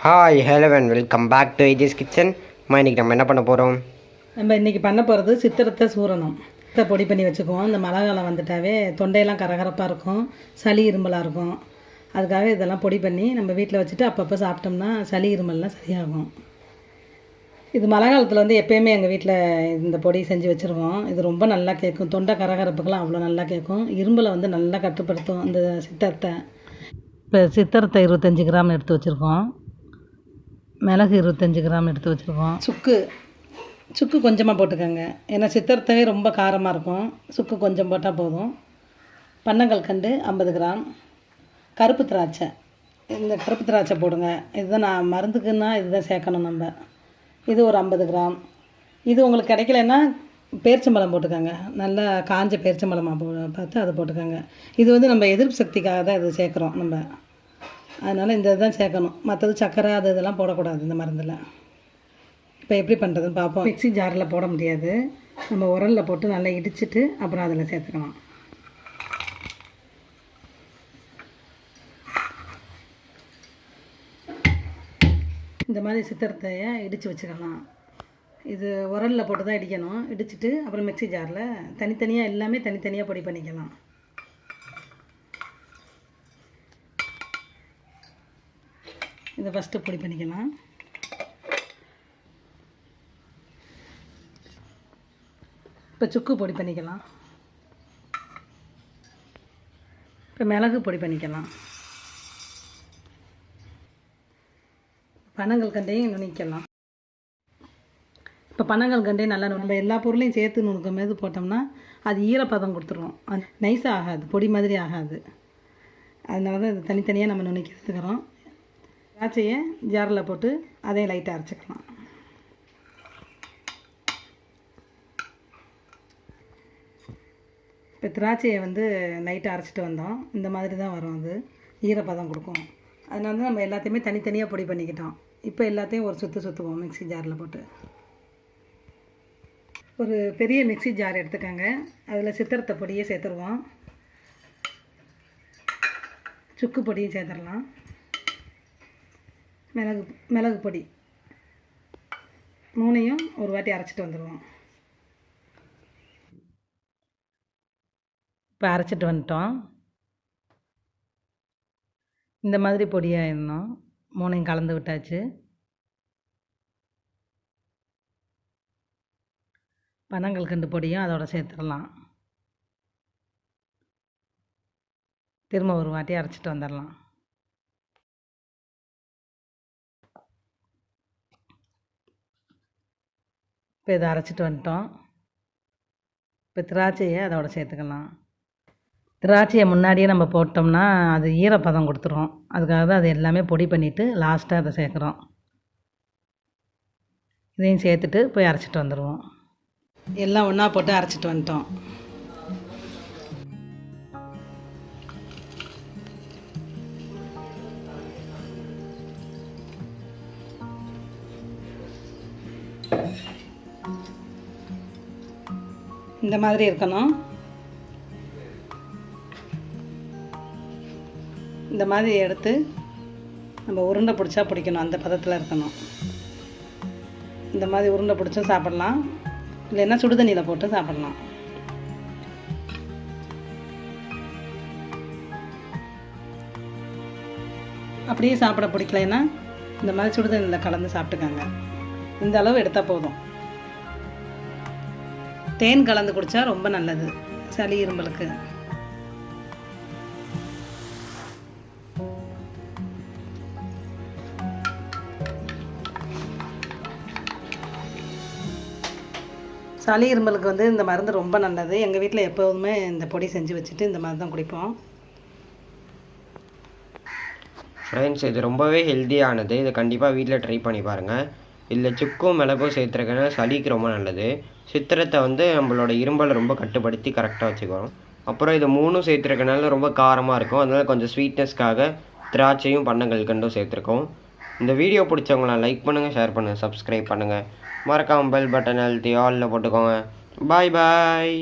Hi hello and welcome back to ஏஜிஸ் kitchen. இன்றைக்கி நம்ம என்ன பண்ண போகிறோம்? நம்ம இன்றைக்கி பண்ண போகிறது சித்திரத்தை சூரணம். பொடி பண்ணி வச்சுக்குவோம். இந்த மழை காலம் வந்துட்டாவே தொண்டையெல்லாம் கரகரப்பாக இருக்கும், சளி இருமலாக இருக்கும். அதுக்காக இதெல்லாம் பொடி பண்ணி நம்ம வீட்டில் வச்சுட்டு அப்பப்போ சாப்பிட்டோம்னா சளி இருமல்லாம் சரியாகும். இது மழை காலத்தில் வந்து எப்போயுமே எங்கள் வீட்டில் இந்த பொடி செஞ்சு வச்சுருவோம். இது ரொம்ப நல்லா கேட்கும், தொண்டை கரகரப்புக்கெல்லாம் அவ்வளோ நல்லா கேட்கும், இரும்பலை வந்து நல்லா கட்டுப்படுத்தும் இந்த சித்திரத்தை. இப்போ சித்திரத்தை 25 கிராம் எடுத்து வச்சுருக்கோம், மிளகு 25 கிராம் எடுத்து வச்சுருக்கோம், சுக்கு கொஞ்சமாக போட்டுக்கோங்க, ஏன்னா சித்திரத்தவே ரொம்ப காரமாக இருக்கும், சுக்கு கொஞ்சம் போட்டால் போதும். பனங்கல்கண்டு 50 கிராம், கருப்பு திராட்சை, இந்த கருப்பு திராட்சை போடுங்க. இதுதான் நான் மருந்துக்குன்னா இதுதான் சேர்க்கணும் நம்ம. இது ஒரு 50 கிராம். இது உங்களுக்கு கிடைக்கலன்னா பேரிச்சம்பழம் போட்டுக்கோங்க, நல்லா காஞ்ச பேரிச்சம்பழமாக பார்த்து அதை போட்டுக்கோங்க. இது வந்து நம்ம எதிர்ப்பு சக்திக்காக தான் இது சேர்க்குறோம் நம்ம, அதனால் இந்த இதுதான் சேர்க்கணும். மற்றது சர்க்கரை அது இதெல்லாம் போடக்கூடாது இந்த மருந்தில். இப்போ எப்படி பண்ணுறதுன்னு பார்ப்போம். மிக்ஸி ஜாரில் போட முடியாது, நம்ம உரலில் போட்டு நல்லா இடிச்சிட்டு அப்புறம் அதில் சேர்த்துக்கலாம். இந்த மாதிரி சித்திரத்தையை இடித்து வச்சுக்கலாம். இது உரலில் போட்டு தான் இடிக்கணும். இடிச்சிட்டு அப்புறம் மிக்ஸி ஜாரில் தனித்தனியாக எல்லாமே தனித்தனியாக பொடி பண்ணிக்கலாம். இதை ஃபஸ்ட்டு பொடி பண்ணிக்கலாம். இப்போ சுக்கு பொடி பண்ணிக்கலாம். இப்போ மிளகு பொடி பண்ணிக்கலாம். பனங்கல்கண்டையும் நுணுக்கலாம். இப்போ பனங்கல்கண்டையும் நல்லா நம்ம எல்லா பொருளையும் சேர்த்து நுணுக்கும் போது போட்டோம்னா அது ஈரப்பதம் கொடுத்துருவோம், அது நைஸாக ஆகாது, பொடி மாதிரி ஆகாது. அதனால தான் இது தனித்தனியாக நம்ம நுணுக்கி எடுத்துக்கிறோம். திராட்சையை ஜாரில் போட்டு அதையும் லைட்டாக அரைச்சிக்கலாம். இப்போ திராட்சையை வந்து லைட்டாக அரைச்சிட்டு வந்தோம், இந்த மாதிரி தான் வரும், அது ஈரப்பதம் கொடுக்கும். அதனால தான் நம்ம எல்லாத்தையுமே தனித்தனியாக பொடி பண்ணிக்கிட்டோம். இப்போ எல்லாத்தையும் ஒரு சுற்றுவோம் மிக்ஸி ஜாரில் போட்டு. ஒரு பெரிய மிக்ஸி ஜார் எடுத்துக்கோங்க, அதில் சித்திரத்தை பொடியை சேர்த்துருவோம், சுக்கு பொடியும் சேர்த்துடலாம், மிளகு பொடி மூணையும் ஒரு வாட்டி அரைச்சிட்டு வந்துடுவோம். இப்போ அரைச்சிட்டு வந்துட்டோம். இந்த மாதிரி பொடியாக இருந்தோம், மூணையும் கலந்து விட்டாச்சு. பனங்கல்கண்டு பொடியும் அதோட சேர்த்துடலாம். திரும்ப ஒரு வாட்டி அரைச்சிட்டு வந்துடலாம். இப்போ இதை அரைச்சிட்டு வந்துட்டோம். இப்போ திராட்சையை அதோட சேர்த்துக்கலாம். திராட்சையை முன்னாடியே நம்ம போட்டோம்னா அது ஈரப்பதம் கொடுத்துரும், அதுக்காக தான் அது எல்லாமே பொடி பண்ணிவிட்டு லாஸ்ட்டாக அதை சேர்க்குறோம். இதையும் சேர்த்துட்டு போய் அரைச்சிட்டு வந்துடுவோம். எல்லாம் ஒன்றா போட்டு அரைச்சிட்டு வந்துட்டோம். இந்த மாதிரி இருக்கணும். இந்த மாதிரி எடுத்து நம்ம உருண்டை பிடிச்சா பிடிக்கணும், அந்த பதத்தில் இருக்கணும். இந்த மாதிரி உருண்டை பிடிச்சும் சாப்பிட்லாம், இல்லைன்னா சுடுதண்ணியில் போட்டு சாப்பிட்லாம். அப்படியே சாப்பிட பிடிக்கலைன்னா இந்த மாதிரி சுடுதண்ணியில் கலந்து சாப்பிட்டுக்கோங்க. இந்த அளவு எடுத்தால் போதும். தேன் கலந்து குடித்தா ரொம்ப நல்லது சளி இருமலுக்கு. சளி இருமலுக்கு வந்து இந்த மருந்து ரொம்ப நல்லது. எங்கள் வீட்டில் எப்போதுமே இந்த பொடி செஞ்சு வச்சுட்டு இந்த மாதிரி தான் குடிப்போம். ஃப்ரெண்ட்ஸ், இது ரொம்பவே ஹெல்த்தியானது, இதை கண்டிப்பாக வீட்டில் ட்ரை பண்ணி பாருங்கள். இதில் சுக்கும் மிளகும் சேர்த்துருக்கனால சளிக்கு ரொம்ப நல்லது. சித்திரத்தை வந்து நம்மளோட இரும்பலை ரொம்ப கட்டுப்படுத்தி கரெக்டாக வச்சுக்கிறோம். அப்புறம் இது 3 சேர்த்துருக்கனால ரொம்ப காரமாக இருக்கும், அதனால் கொஞ்சம் ஸ்வீட்னஸ்க்காக திராட்சையும் பனங்கல்கண்டும் சேர்த்துருக்கோம். இந்த வீடியோ பிடிச்சவங்கள லைக் பண்ணுங்கள், ஷேர் பண்ணுங்கள், சப்ஸ்கிரைப் பண்ணுங்கள், மறக்காமல் பெல் பட்டன் அழுத்தி ஆலில் போட்டுக்கோங்க. பாய் பாய்.